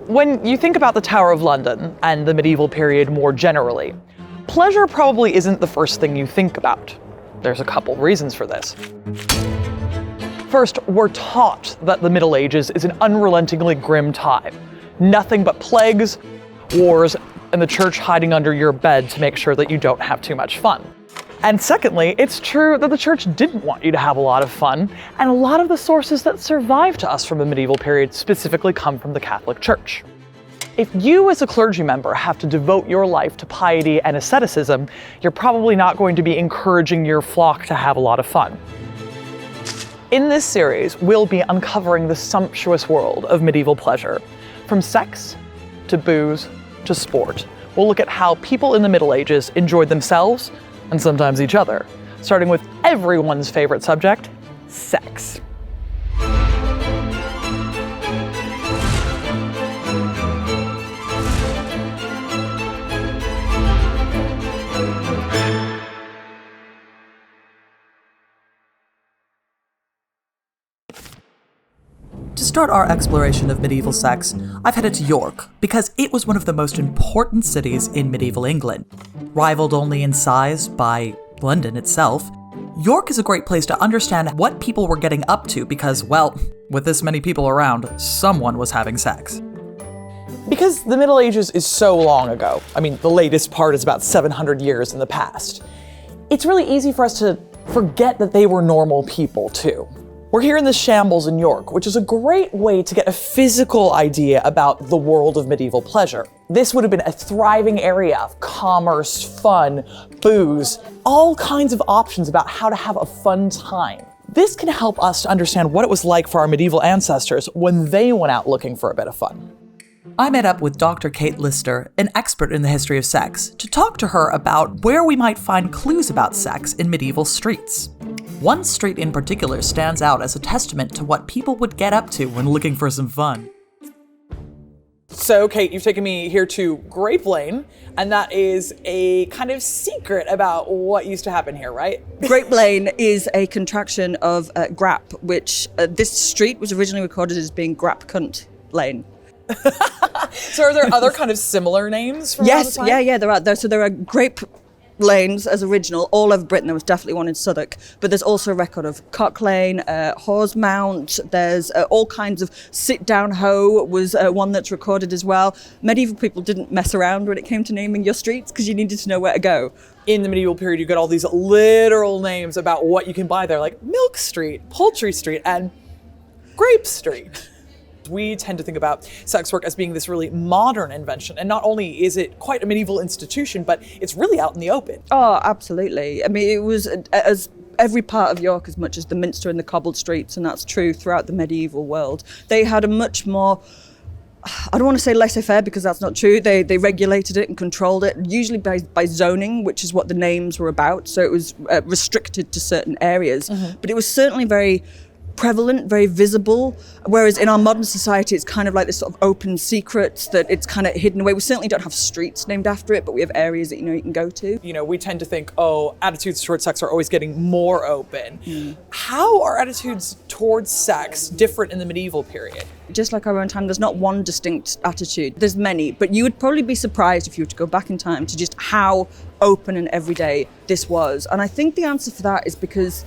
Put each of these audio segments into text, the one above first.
When you think about the Tower of London and the medieval period more generally, pleasure probably isn't the first thing you think about. There's a couple reasons for this. First, we're taught that the Middle Ages is an unrelentingly grim time. Nothing but plagues, wars, and the church hiding under your bed to make sure that you don't have too much fun. And secondly, it's true that the church didn't want you to have a lot of fun, and a lot of the sources that survive to us from the medieval period specifically come from the Catholic Church. If you as a clergy member have to devote your life to piety and asceticism, you're probably not going to be encouraging your flock to have a lot of fun. In this series, we'll be uncovering the sumptuous world of medieval pleasure. From sex, to booze, to sport. We'll look at how people in the Middle Ages enjoyed themselves, and sometimes each other, starting with everyone's favorite subject, sex. To start our exploration of medieval sex, I've headed to York, because it was one of the most important cities in medieval England. Rivaled only in size by London itself, York is a great place to understand what people were getting up to because, well, with this many people around, someone was having sex. Because the Middle Ages is so long ago, I mean, the latest part is about 700 years in the past, it's really easy for us to forget that they were normal people too. We're here in this shambles in York, which is a great way to get a physical idea about the world of medieval pleasure. This would have been a thriving area of commerce, fun, booze, all kinds of options about how to have a fun time. This can help us to understand what it was like for our medieval ancestors when they went out looking for a bit of fun. I met up with Dr. Kate Lister, an expert in the history of sex, to talk to her about where we might find clues about sex in medieval streets. One street in particular stands out as a testament to what people would get up to when looking for some fun. So, Kate, you've taken me here to Grape Lane, and that is a kind of secret about what used to happen here, right? Grape Lane is a contraction of Grap, which this street was originally recorded as being Grap Cunt Lane. So are there other kind of similar names from Yes, around the time? yeah, there are. So there are Grape Lanes as original all over Britain. There was definitely one in Southwark, but there's also a record of Cock Lane, Hawes Mount. There's all kinds of Sit Down Hoe was one that's recorded as well. Medieval people didn't mess around when it came to naming your streets because you needed to know where to go. In the medieval period, you got all these literal names about what you can buy there, like Milk Street, Poultry Street, and Grape Street. We tend to think about sex work as being this really modern invention, and not only is it quite a medieval institution, but it's really out in the open. Oh, absolutely. I mean, it was as every part of York as much as the Minster and the cobbled streets, and that's true throughout the medieval world. They had a much more, I don't want to say laissez-faire because that's not true. They regulated it and controlled it, usually by zoning, which is what the names were about. So it was restricted to certain areas, but it was certainly very prevalent, very visible, whereas in our modern society it's kind of like this sort of open secret that it's kind of hidden away. We certainly don't have streets named after it, but we have areas that you can go to. We tend to think, attitudes towards sex are always getting more open. How are attitudes towards sex different in the medieval period? Just like our own time, there's not one distinct attitude. There's many, but you would probably be surprised if you were to go back in time to just how open and everyday this was. And I think the answer for that is because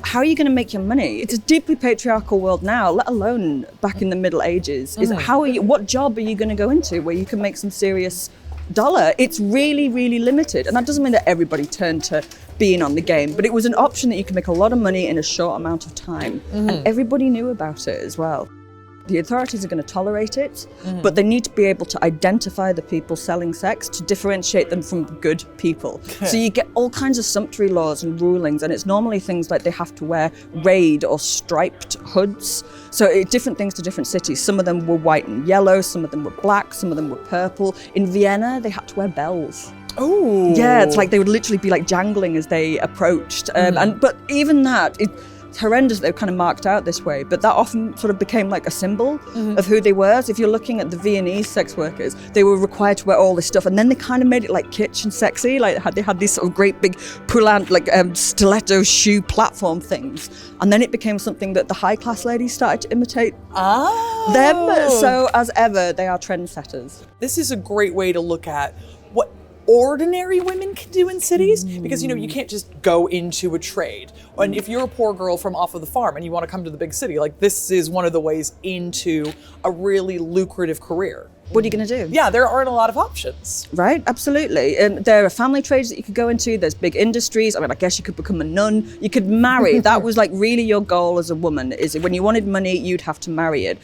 how are you going to make your money? It's a deeply patriarchal world now, let alone back in the Middle Ages. What job are you going to go into where you can make some serious dollar? It's really, really limited. And that doesn't mean that everybody turned to being on the game, but it was an option that you could make a lot of money in a short amount of time. And everybody knew about it as well. The authorities are going to tolerate it, but they need to be able to identify the people selling sex to differentiate them from good people. So you get all kinds of sumptuary laws and rulings, and it's normally things like they have to wear raid or striped hoods. So different things to different cities. Some of them were white and yellow, some of them were black, some of them were purple. In Vienna, they had to wear bells. Oh. Yeah, it's like they would literally be like jangling as they approached. But even that, It's horrendous that they were kind of marked out this way, but that often sort of became like a symbol of who they were. So if you're looking at the Viennese sex workers, they were required to wear all this stuff, and then they kind of made it like kitsch and sexy. Like they had these sort of great big poulant, like stiletto shoe platform things, and then it became something that the high class ladies started to imitate them. So as ever, they are trendsetters. This is a great way to look at what ordinary women can do in cities, because you can't just go into a trade. And if you're a poor girl from off of the farm and you want to come to the big city, like this is one of the ways into a really lucrative career. What are you going to do? Yeah, there aren't a lot of options. Right, absolutely. And there are family trades that you could go into. There's big industries. I mean, I guess you could become a nun. You could marry. That was like really your goal as a woman, is when you wanted money, you'd have to marry it,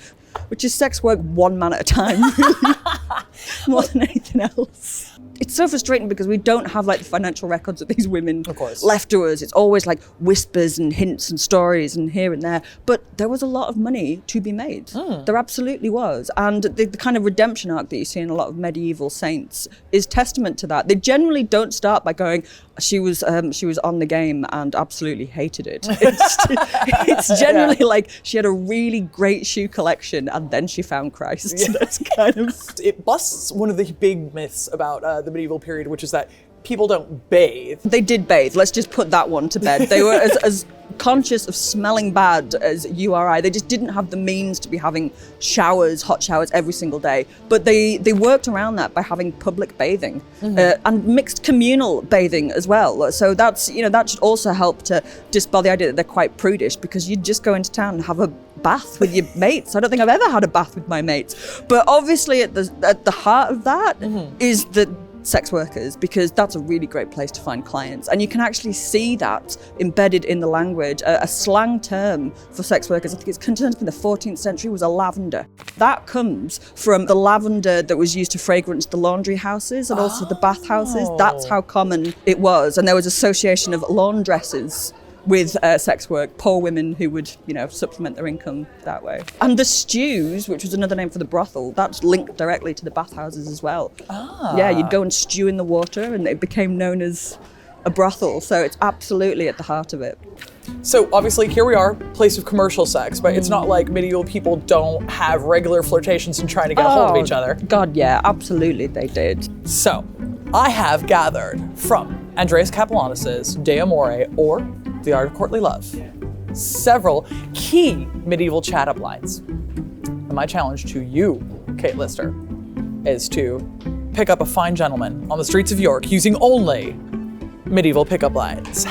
which is sex work one man at a time, really, more than anything else. It's so frustrating because we don't have like the financial records of these women left to us. It's always like whispers and hints and stories and here and there. But there was a lot of money to be made. There absolutely was. And the kind of redemption arc that you see in a lot of medieval saints is testament to that. They generally don't start by going, she was on the game and absolutely hated it. It's generally like she had a really great shoe collection and then she found Christ. Yeah. That's kind of... It busts one of the big myths about the medieval period, which is that people don't bathe. They did bathe. Let's just put that one to bed. They were as conscious of smelling bad as you or I. They just didn't have the means to be having showers, hot showers every single day. But they worked around that by having public bathing and mixed communal bathing as well. So that's, that should also help to dispel the idea that they're quite prudish, because you'd just go into town and have a bath with your mates. I don't think I've ever had a bath with my mates. But obviously at the heart of that is the sex workers, because that's a really great place to find clients. And you can actually see that embedded in the language. A slang term for sex workers, I think it's concerned in the 14th century, was a lavender. That comes from the lavender that was used to fragrance the laundry houses and also the bath houses. That's how common it was. And there was association of laundresses with sex work, poor women who would, supplement their income that way. And the stews, which was another name for the brothel, that's linked directly to the bathhouses as well. Yeah, you'd go and stew in the water and it became known as a brothel. So it's absolutely at the heart of it. So obviously here we are, place of commercial sex, but it's not like medieval people don't have regular flirtations and trying to get a hold of each other. God, yeah, absolutely they did. So I have gathered from Andreas Capellanus's De Amore, or The Art of Courtly Love, several key medieval chat-up lines. And my challenge to you, Kate Lister, is to pick up a fine gentleman on the streets of York using only medieval pickup lines.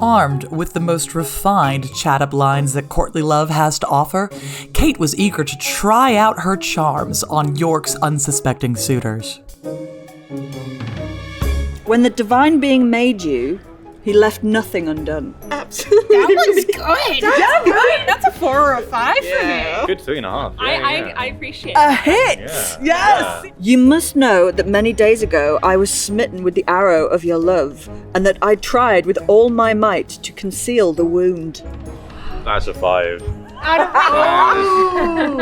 Armed with the most refined chat-up lines that courtly love has to offer, Kate was eager to try out her charms on York's unsuspecting suitors. When the divine being made you, he left nothing undone. Absolutely. That was good. That's good. That's a 4 or a 5 for me. Good 3.5. I appreciate A it. hit! Yeah. Yes! Yeah. You must know that many days ago I was smitten with the arrow of your love, and that I tried with all my might to conceal the wound. That's a 5.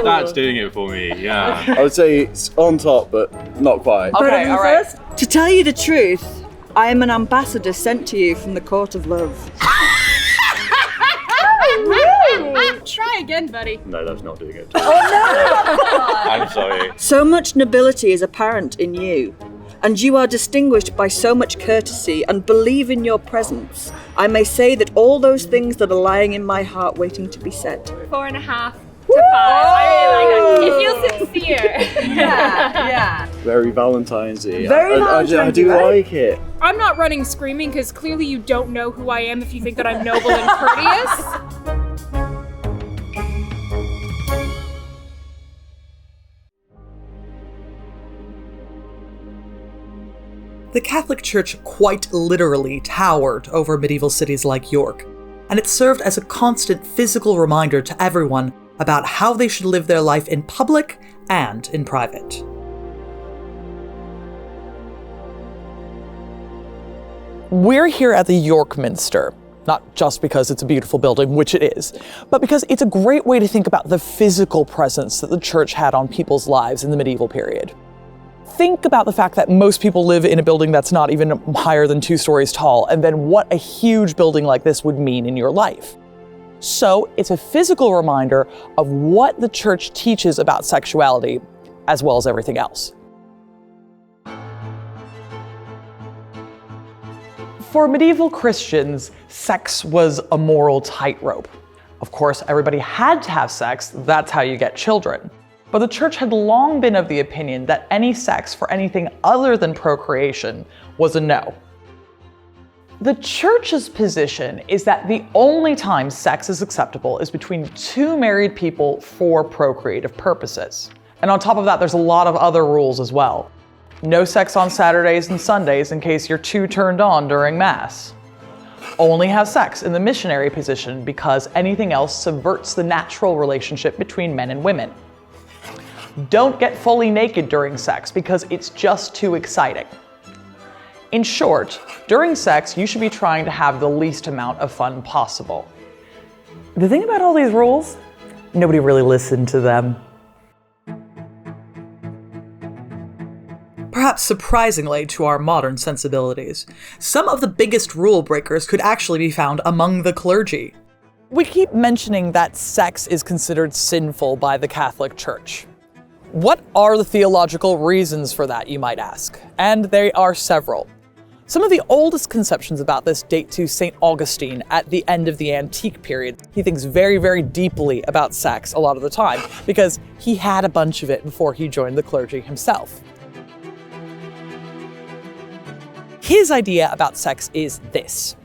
That's doing it for me, yeah. I would say it's on top, but not quite. Okay, all right. To tell you the truth, I am an ambassador sent to you from the court of love. Try again, buddy. No, that's not doing it. I'm sorry. So much nobility is apparent in you, and you are distinguished by so much courtesy, and believe in your presence. I may say that all those things that are lying in my heart waiting to be said. 4.5 to 5. I really like that. It feels sincere. Yeah. Very Valentine's-y. Very I Valentine's-y, do right? like it. I'm not running screaming because clearly you don't know who I am if you think that I'm noble and courteous. The Catholic Church quite literally towered over medieval cities like York, and it served as a constant physical reminder to everyone about how they should live their life in public and in private. We're here at the York Minster, not just because it's a beautiful building, which it is, but because it's a great way to think about the physical presence that the church had on people's lives in the medieval period. think about the fact that most people live in a building that's not even higher than 2 stories tall, and then what a huge building like this would mean in your life. So it's a physical reminder of what the church teaches about sexuality, as well as everything else. For medieval Christians, sex was a moral tightrope. Of course, everybody had to have sex, that's how you get children. But the church had long been of the opinion that any sex for anything other than procreation was a no. The church's position is that the only time sex is acceptable is between 2 married people for procreative purposes. And on top of that, there's a lot of other rules as well. No sex on Saturdays and Sundays in case you're too turned on during Mass. Only have sex in the missionary position because anything else subverts the natural relationship between men and women. Don't get fully naked during sex because it's just too exciting. In short, during sex, you should be trying to have the least amount of fun possible. The thing about all these rules, nobody really listened to them. Perhaps surprisingly to our modern sensibilities, some of the biggest rule breakers could actually be found among the clergy. We keep mentioning that sex is considered sinful by the Catholic Church. What are the theological reasons for that, you might ask? And there are several. Some of the oldest conceptions about this date to St. Augustine at the end of the antique period. He thinks very, very deeply about sex a lot of the time because he had a bunch of it before he joined the clergy himself. His idea about sex is this.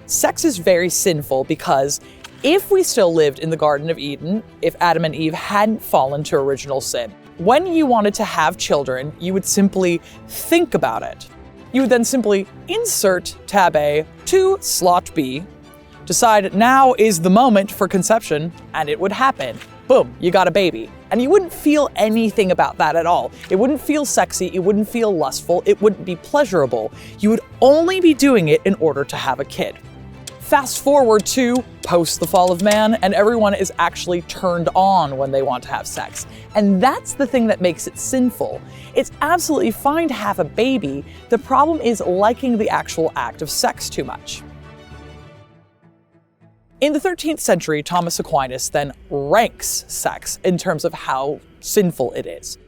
Sex is very sinful because if we still lived in the Garden of Eden, if Adam and Eve hadn't fallen to original sin, when you wanted to have children, you would simply think about it. You would then simply insert tab A to slot B, decide now is the moment for conception, and it would happen. Boom, you got a baby. And you wouldn't feel anything about that at all. It wouldn't feel sexy, it wouldn't feel lustful, it wouldn't be pleasurable. You would only be doing it in order to have a kid. Fast forward to post the fall of man, and everyone is actually turned on when they want to have sex. And that's the thing that makes it sinful. It's absolutely fine to have a baby. The problem is liking the actual act of sex too much. In the 13th century, Thomas Aquinas then ranks sex in terms of how sinful it is.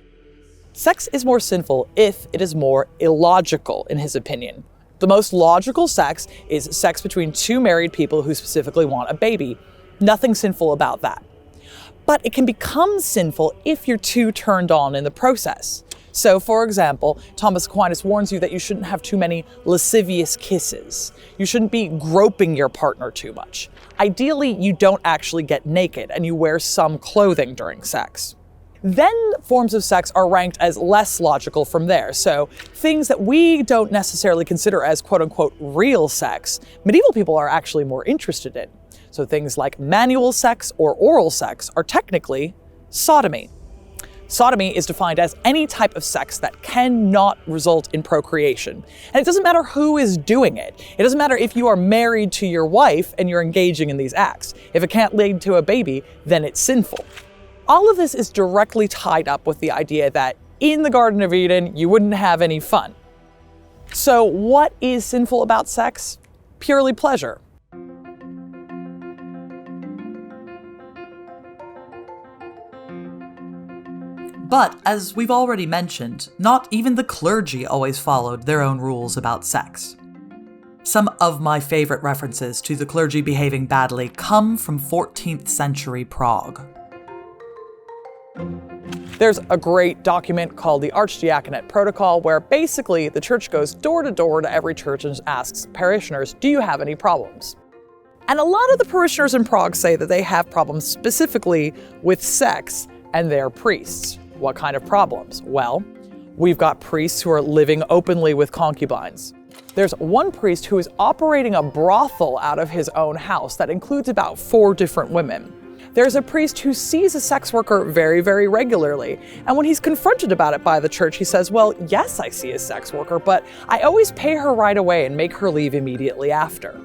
Sex is more sinful if it is more illogical, in his opinion. The most logical sex is sex between 2 married people who specifically want a baby. Nothing sinful about that. But it can become sinful if you're too turned on in the process. So, for example, Thomas Aquinas warns you that you shouldn't have too many lascivious kisses. You shouldn't be groping your partner too much. Ideally, you don't actually get naked and you wear some clothing during sex. Then forms of sex are ranked as less logical from there. So things that we don't necessarily consider as quote-unquote real sex, medieval people are actually more interested in. So things like manual sex or oral sex are technically sodomy. Sodomy is defined as any type of sex that cannot result in procreation. And it doesn't matter who is doing it. It doesn't matter if you are married to your wife and you're engaging in these acts. If it can't lead to a baby, then it's sinful. All of this is directly tied up with the idea that in the Garden of Eden, you wouldn't have any fun. So what is sinful about sex? Purely pleasure. But, as we've already mentioned, not even the clergy always followed their own rules about sex. Some of my favorite references to the clergy behaving badly come from 14th century Prague. There's a great document called the Archdiaconate Protocol where basically the church goes door to door to every church and asks parishioners, do you have any problems? And a lot of the parishioners in Prague say that they have problems specifically with sex and their priests. What kind of problems? Well, we've got priests who are living openly with concubines. There's one priest who is operating a brothel out of his own house that includes about 4 different women. There's a priest who sees a sex worker very, very regularly. And when he's confronted about it by the church, he says, well, yes, I see a sex worker, but I always pay her right away and make her leave immediately after.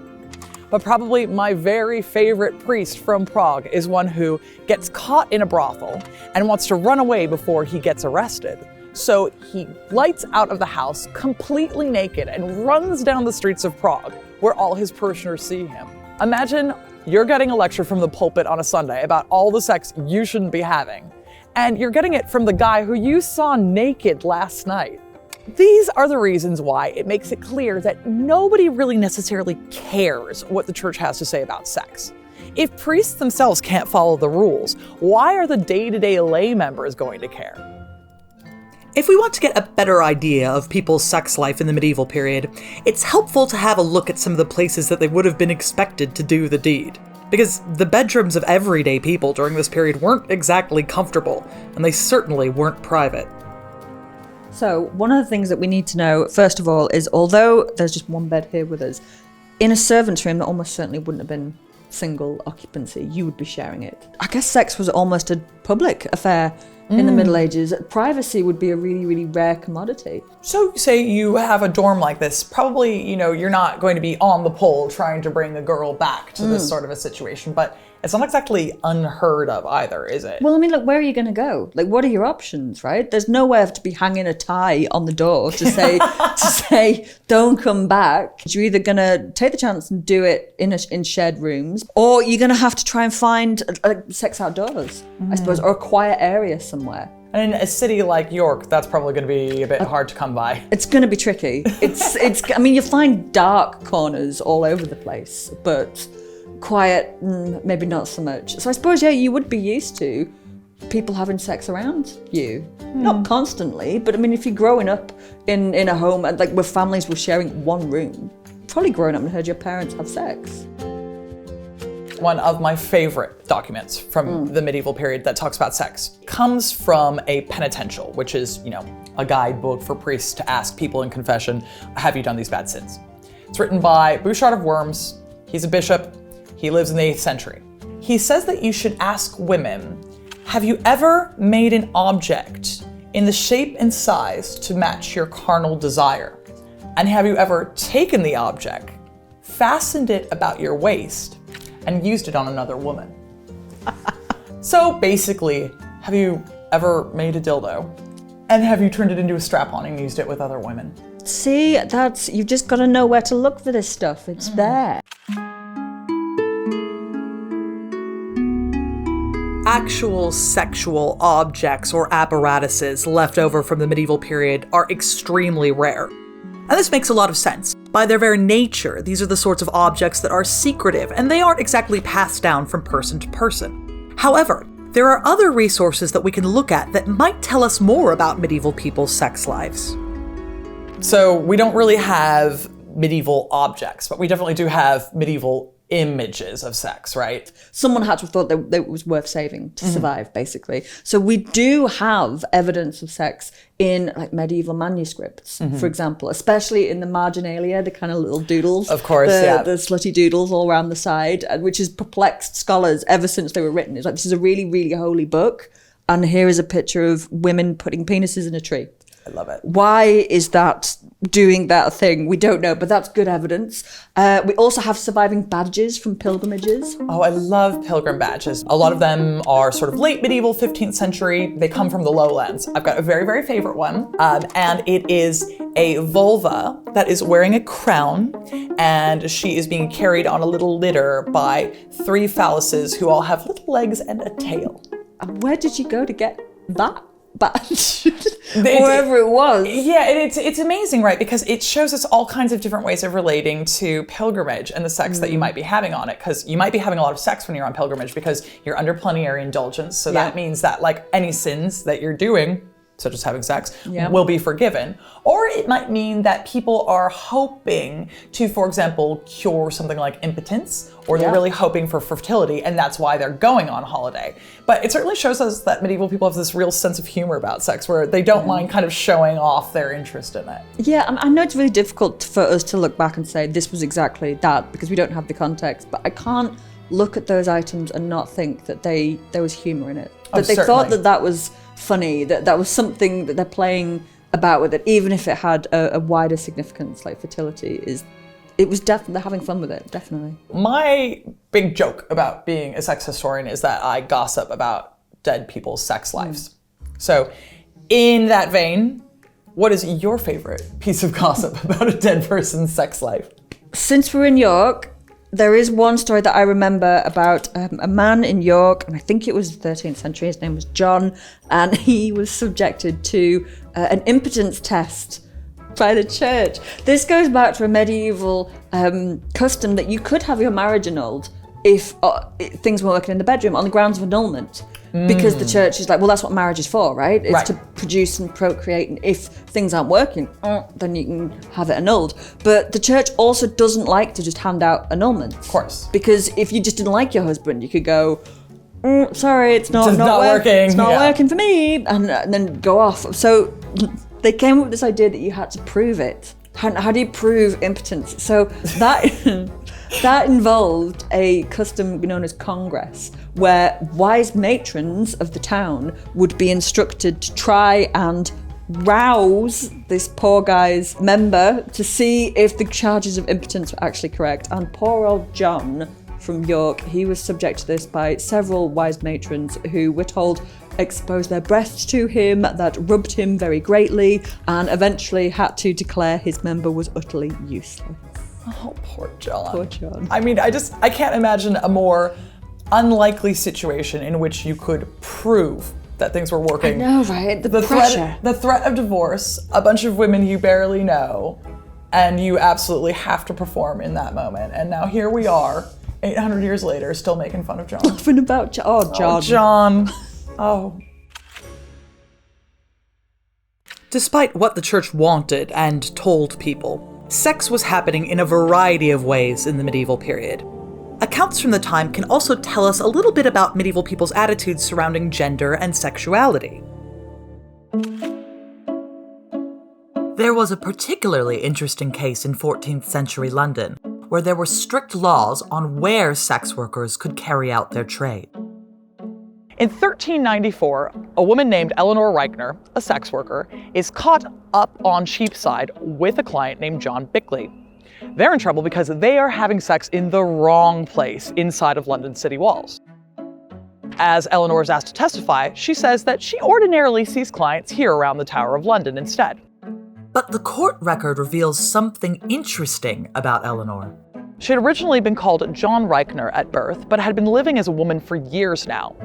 But probably my very favorite priest from Prague is one who gets caught in a brothel and wants to run away before he gets arrested. So he lights out of the house completely naked and runs down the streets of Prague, where all his parishioners see him. Imagine you're getting a lecture from the pulpit on a Sunday about all the sex you shouldn't be having, and you're getting it from the guy who you saw naked last night. These are the reasons why it makes it clear that nobody really necessarily cares what the church has to say about sex. If priests themselves can't follow the rules, why are the day-to-day lay members going to care? If we want to get a better idea of people's sex life in the medieval period, it's helpful to have a look at some of the places that they would have been expected to do the deed. Because the bedrooms of everyday people during this period weren't exactly comfortable, and they certainly weren't private. So one of the things that we need to know, first of all, is although there's just one bed here with us, in a servant's room that almost certainly wouldn't have been single occupancy, you would be sharing it. I guess sex was almost a public affair in the Middle Ages. Privacy would be a really, really rare commodity. So say you have a dorm like this, probably, you're not going to be on the pole trying to bring a girl back to this sort of a situation, but it's not exactly unheard of either, is it? Well, I mean, look, where are you going to go? Like, what are your options, right? There's nowhere to be hanging a tie on the door to say, don't come back. You're either going to take the chance and do it in shared rooms, or you're going to have to try and find sex outdoors, I suppose, or a quiet area somewhere. And in a city like York, that's probably going to be a bit hard to come by. It's going to be tricky. I mean, you find dark corners all over the place, but quiet, maybe not so much. So I suppose, yeah, you would be used to people having sex around you. Not constantly, but I mean, if you're growing up in a home, like where families were sharing one room, probably growing up and heard your parents have sex. One of my favorite documents from the medieval period that talks about sex comes from a penitential, which is, a guidebook for priests to ask people in confession, have you done these bad sins? It's written by Bouchard of Worms. He's a bishop. He lives in the 8th century. He says that you should ask women, have you ever made an object in the shape and size to match your carnal desire? And have you ever taken the object, fastened it about your waist, and used it on another woman? So basically, have you ever made a dildo? And have you turned it into a strap-on and used it with other women? See, you've just got to know where to look for this stuff. It's there. Actual sexual objects or apparatuses left over from the medieval period are extremely rare. And this makes a lot of sense. By their very nature, these are the sorts of objects that are secretive, and they aren't exactly passed down from person to person. However, there are other resources that we can look at that might tell us more about medieval people's sex lives. So we don't really have medieval objects, but we definitely do have medieval images of sex, right? Someone had to have thought that it was worth saving to survive, basically. So we do have evidence of sex in medieval manuscripts, for example, especially in the marginalia, the kind of little doodles. Of course, the slutty doodles all around the side, which has perplexed scholars ever since they were written. It's like, this is a really, really holy book, and here is a picture of women putting penises in a tree. I love it. Why is that doing that thing? We don't know, but that's good evidence. We also have surviving badges from pilgrimages. Oh, I love pilgrim badges. A lot of them are sort of late medieval 15th century. They come from the lowlands. I've got a very, very favorite one. And it is a vulva that is wearing a crown, and she is being carried on a little litter by 3 phalluses who all have little legs and a tail. And where did you go to get that badge? Wherever it was. Yeah, and it's amazing, right? Because it shows us all kinds of different ways of relating to pilgrimage and the sex that you might be having on it. Because you might be having a lot of sex when you're on pilgrimage because you're under plenary indulgence. So that means that any sins that you're doing, such as having sex, will be forgiven. Or it might mean that people are hoping to, for example, cure something like impotence, or they're really hoping for fertility, and that's why they're going on holiday. But it certainly shows us that medieval people have this real sense of humor about sex, where they don't mind kind of showing off their interest in it. Yeah, I know it's really difficult for us to look back and say this was exactly that, because we don't have the context, but I can't look at those items and not think that there was humor in it. That they thought that was funny, that was something that they're playing about with it, even if it had a wider significance, like fertility. It was definitely, they're having fun with it, definitely. My big joke about being a sex historian is that I gossip about dead people's sex lives. So In that vein, what is your favorite piece of gossip about a dead person's sex life? Since we're in York, there is one story that I remember about a man in York, and I think it was the 13th century. His name was John, and he was subjected to an impotence test by the church. This goes back to a medieval custom that you could have your marriage annulled if things weren't working in the bedroom on the grounds of annulment. Because the church is like, well, that's what marriage is for, right? It's to produce and procreate, and if things aren't working, then you can have it annulled. But the church also doesn't like to just hand out annulments. Of course. Because if you just didn't like your husband, you could go, sorry, it's not working. It's not working for me, and then go off. So they came up with this idea that you had to prove it. How do you prove impotence? So that involved a custom known as congress, where wise matrons of the town would be instructed to try and rouse this poor guy's member to see if the charges of impotence were actually correct. And poor old John from York, he was subject to this by several wise matrons who were told exposed their breasts to him, that rubbed him very greatly, and eventually had to declare his member was utterly useless. Oh, poor John. Poor John. I mean, I can't imagine a more unlikely situation in which you could prove that things were working. I know, right? The pressure. The threat of divorce, a bunch of women you barely know, and you absolutely have to perform in that moment. And now here we are, 800 years later, still making fun of John. Laughing about John. Oh, John. Oh, John. Oh. Despite what the church wanted and told people, sex was happening in a variety of ways in the medieval period. Accounts from the time can also tell us a little bit about medieval people's attitudes surrounding gender and sexuality. There was a particularly interesting case in 14th century London, where there were strict laws on where sex workers could carry out their trade. In 1394, a woman named Eleanor Reichner, a sex worker, is caught up on Cheapside with a client named John Bickley. They're in trouble because they are having sex in the wrong place inside of London city walls. As Eleanor is asked to testify, she says that she ordinarily sees clients here around the Tower of London instead. But the court record reveals something interesting about Eleanor. She had originally been called John Reichner at birth, but had been living as a woman for years now.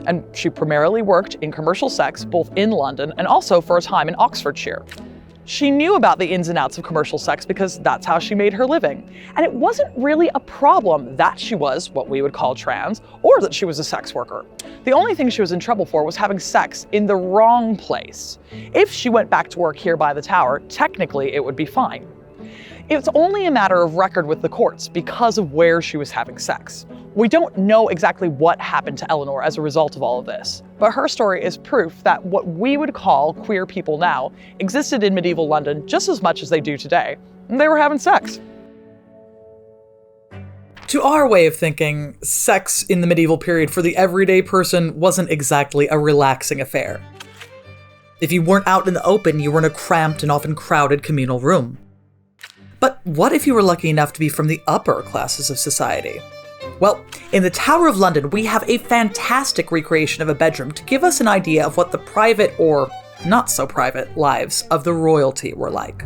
And she primarily worked in commercial sex, both in London and also for a time in Oxfordshire. She knew about the ins and outs of commercial sex because that's how she made her living. And it wasn't really a problem that she was what we would call trans, or that she was a sex worker. The only thing she was in trouble for was having sex in the wrong place. If she went back to work here by the tower, technically it would be fine. It's only a matter of record with the courts because of where she was having sex. We don't know exactly what happened to Eleanor as a result of all of this, but her story is proof that what we would call queer people now existed in medieval London just as much as they do today, and they were having sex. To our way of thinking, sex in the medieval period for the everyday person wasn't exactly a relaxing affair. If you weren't out in the open, you were in a cramped and often crowded communal room. But what if you were lucky enough to be from the upper classes of society? Well, in the Tower of London, we have a fantastic recreation of a bedroom to give us an idea of what the private, or not so private, lives of the royalty were like.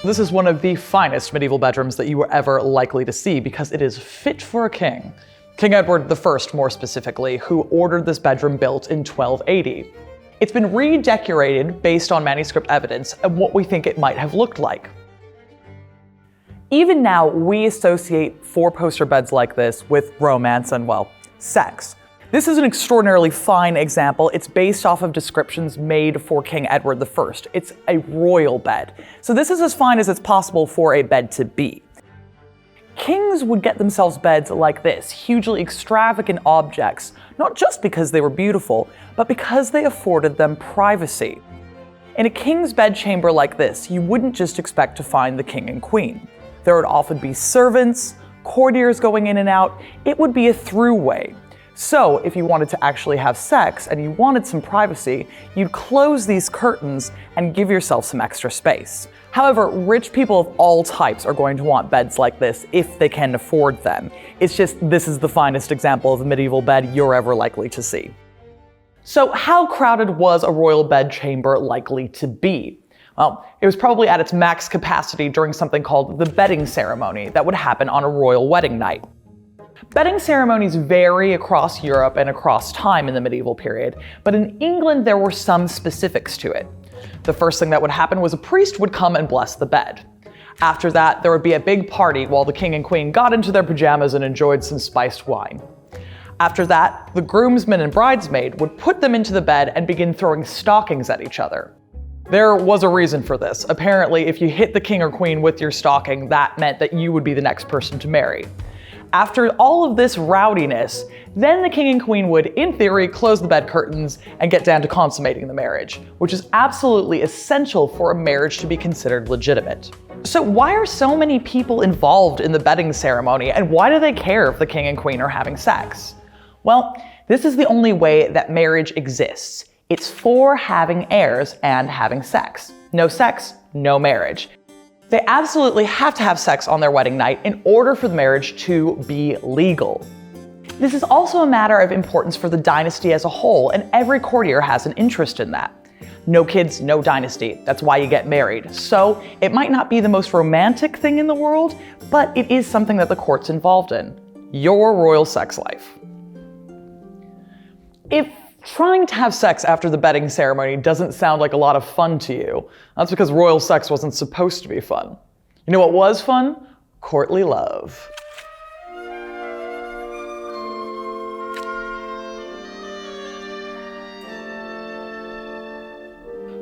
This is one of the finest medieval bedrooms that you were ever likely to see because it is fit for a king. King Edward I, more specifically, who ordered this bedroom built in 1280. It's been redecorated based on manuscript evidence and what we think it might have looked like. Even now, we associate four-poster beds like this with romance and, well, sex. This is an extraordinarily fine example. It's based off of descriptions made for King Edward I. It's a royal bed. So this is as fine as it's possible for a bed to be. Kings would get themselves beds like this, hugely extravagant objects, not just because they were beautiful, but because they afforded them privacy. In a king's bedchamber like this, you wouldn't just expect to find the king and queen. There would often be servants, courtiers going in and out. It would be a throughway. So if you wanted to actually have sex and you wanted some privacy, you'd close these curtains and give yourself some extra space. However, rich people of all types are going to want beds like this if they can afford them. It's just this is the finest example of a medieval bed you're ever likely to see. So how crowded was a royal bedchamber likely to be? Well, it was probably at its max capacity during something called the bedding ceremony that would happen on a royal wedding night. Bedding ceremonies vary across Europe and across time in the medieval period, but in England there were some specifics to it. The first thing that would happen was a priest would come and bless the bed. After that, there would be a big party while the king and queen got into their pajamas and enjoyed some spiced wine. After that, the groomsmen and bridesmaid would put them into the bed and begin throwing stockings at each other. There was a reason for this. Apparently, if you hit the king or queen with your stocking, that meant that you would be the next person to marry. After all of this rowdiness, then the king and queen would, in theory, close the bed curtains and get down to consummating the marriage, which is absolutely essential for a marriage to be considered legitimate. So why are so many people involved in the bedding ceremony, and why do they care if the king and queen are having sex? Well, this is the only way that marriage exists. It's for having heirs and having sex. No sex, no marriage. They absolutely have to have sex on their wedding night in order for the marriage to be legal. This is also a matter of importance for the dynasty as a whole, and every courtier has an interest in that. No kids, no dynasty. That's why you get married. So it might not be the most romantic thing in the world, but it is something that the court's involved in. Your royal sex life. If trying to have sex after the bedding ceremony doesn't sound like a lot of fun to you, that's because royal sex wasn't supposed to be fun. You know what was fun? Courtly love.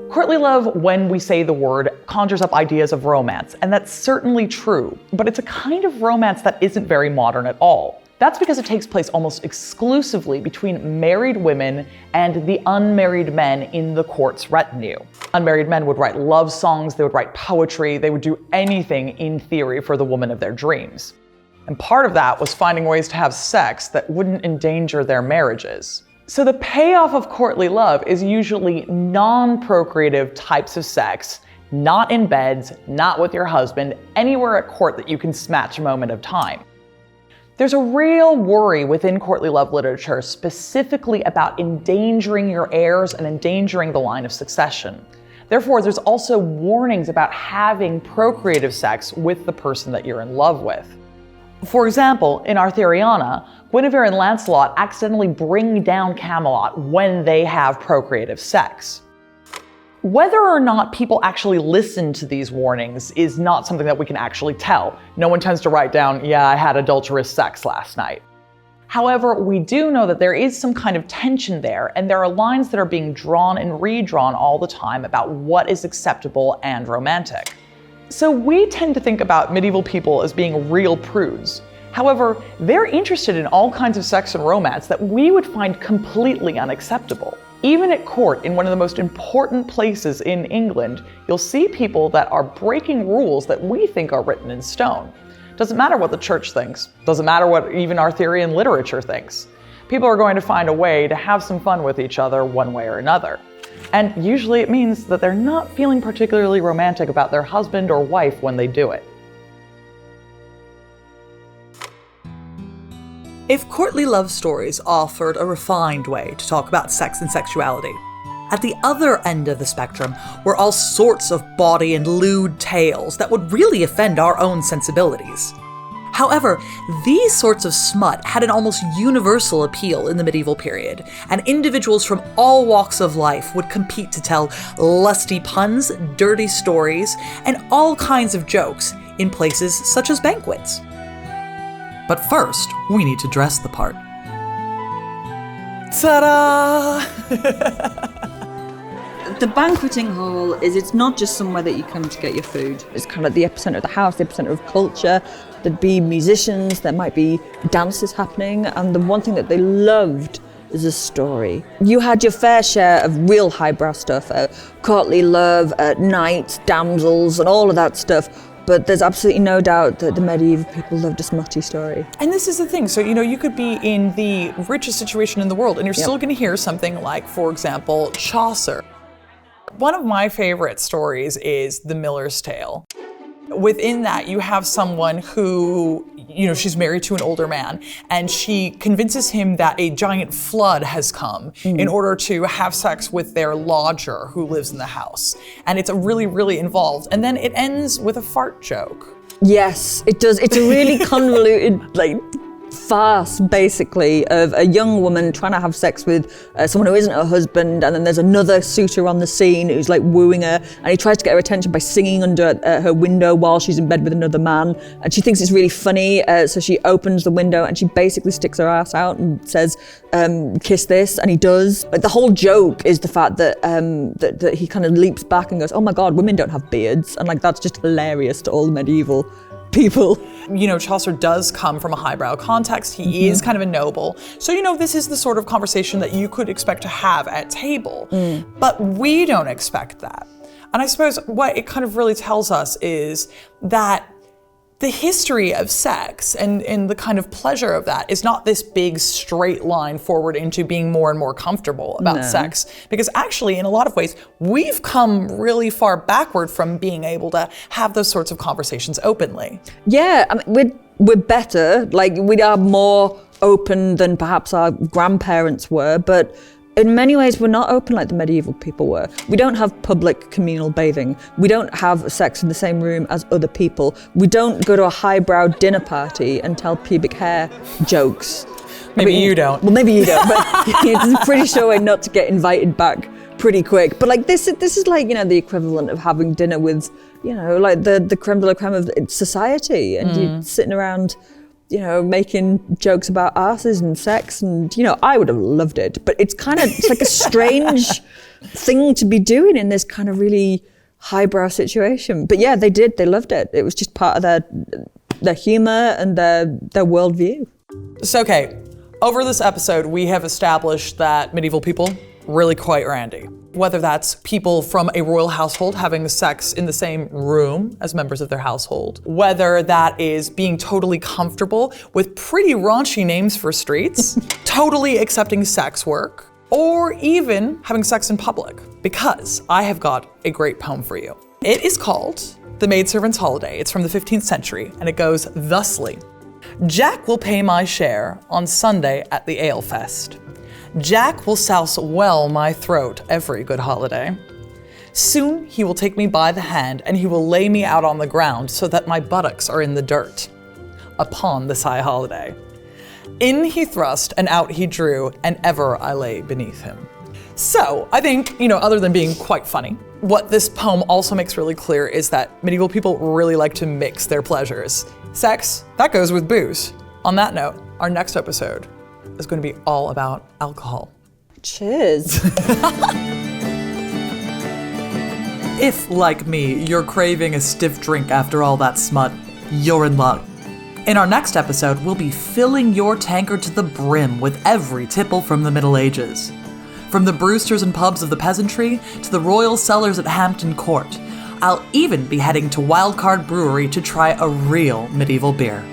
Courtly love, when we say the word, conjures up ideas of romance, and that's certainly true, but it's a kind of romance that isn't very modern at all. That's because it takes place almost exclusively between married women and the unmarried men in the court's retinue. Unmarried men would write love songs, they would write poetry, they would do anything in theory for the woman of their dreams. And part of that was finding ways to have sex that wouldn't endanger their marriages. So the payoff of courtly love is usually non-procreative types of sex, not in beds, not with your husband, anywhere at court that you can snatch a moment of time. There's a real worry within courtly love literature specifically about endangering your heirs and endangering the line of succession. Therefore, there's also warnings about having procreative sex with the person that you're in love with. For example, in Arthuriana, Guinevere and Lancelot accidentally bring down Camelot when they have procreative sex. Whether or not people actually listen to these warnings is not something that we can actually tell. No one tends to write down, yeah, I had adulterous sex last night. However, we do know that there is some kind of tension there, and there are lines that are being drawn and redrawn all the time about what is acceptable and romantic. So we tend to think about medieval people as being real prudes. However, they're interested in all kinds of sex and romance that we would find completely unacceptable. Even at court, in one of the most important places in England, you'll see people that are breaking rules that we think are written in stone. Doesn't matter what the church thinks. Doesn't matter what even Arthurian literature thinks. People are going to find a way to have some fun with each other one way or another. And usually it means that they're not feeling particularly romantic about their husband or wife when they do it. If courtly love stories offered a refined way to talk about sex and sexuality, at the other end of the spectrum were all sorts of bawdy and lewd tales that would really offend our own sensibilities. However, these sorts of smut had an almost universal appeal in the medieval period, and individuals from all walks of life would compete to tell lusty puns, dirty stories, and all kinds of jokes in places such as banquets. But first, we need to dress the part. Ta-da! The banqueting hall it's not just somewhere that you come to get your food. It's kind of the epicenter of the house, the epicenter of culture. There'd be musicians, there might be dances happening, and the one thing that they loved is a story. You had your fair share of real highbrow stuff, courtly love, knights, damsels, and all of that stuff. But there's absolutely no doubt that the medieval people loved a smutty story. And this is the thing, so you could be in the richest situation in the world and you're still going to hear something like, for example, Chaucer. One of my favorite stories is The Miller's Tale. within that, you have someone who, she's married to an older man, and she convinces him that a giant flood has come in order to have sex with their lodger who lives in the house. And it's really, really involved. And then it ends with a fart joke. Yes, it does. It's a really convoluted, farce, basically, of a young woman trying to have sex with someone who isn't her husband, and then there's another suitor on the scene who's wooing her, and he tries to get her attention by singing under her window while she's in bed with another man, and she thinks it's really funny, so she opens the window and she basically sticks her ass out and says, kiss this, and he does. The whole joke is the fact that that he kind of leaps back and goes, oh my god, women don't have beards, and that's just hilarious to all the medieval people. Chaucer does come from a highbrow context. He is kind of a noble. So, this is the sort of conversation that you could expect to have at table. But we don't expect that. And I suppose what it kind of really tells us is that the history of sex and the kind of pleasure of that is not this big straight line forward into being more and more comfortable about sex. Because actually, in a lot of ways, we've come really far backward from being able to have those sorts of conversations openly. Yeah, we're better. We are more open than perhaps our grandparents were, but in many ways, we're not open like the medieval people were. We don't have public communal bathing. We don't have sex in the same room as other people. We don't go to a highbrow dinner party and tell pubic hair jokes. Maybe you don't. Well, maybe you don't, but it's a pretty sure way not to get invited back pretty quick. But this is the equivalent of having dinner with, the creme de la creme of society, and you're sitting around making jokes about asses and sex, and I would have loved it, but it's like a strange thing to be doing in this kind of really highbrow situation. But yeah, they loved it. It was just part of their humor and their worldview. So, okay, over this episode, we have established that medieval people really quite randy. Whether that's people from a royal household having sex in the same room as members of their household, whether that is being totally comfortable with pretty raunchy names for streets, totally accepting sex work, or even having sex in public. Because I have got a great poem for you. It is called The Maidservant's Holiday. It's from the 15th century, and it goes thusly. Jack will pay my share on Sunday at the ale fest. Jack will souse well my throat every good holiday. Soon he will take me by the hand, and he will lay me out on the ground so that my buttocks are in the dirt. Upon this high holiday. In he thrust, and out he drew, and ever I lay beneath him. So, I think, other than being quite funny, what this poem also makes really clear is that medieval people really like to mix their pleasures. Sex, that goes with booze. On that note, our next episode is going to be all about alcohol. Cheers. If, like me, you're craving a stiff drink after all that smut, you're in luck. In our next episode, we'll be filling your tankard to the brim with every tipple from the Middle Ages. From the Brewsters and pubs of the peasantry to the royal cellars at Hampton Court, I'll even be heading to Wildcard Brewery to try a real medieval beer.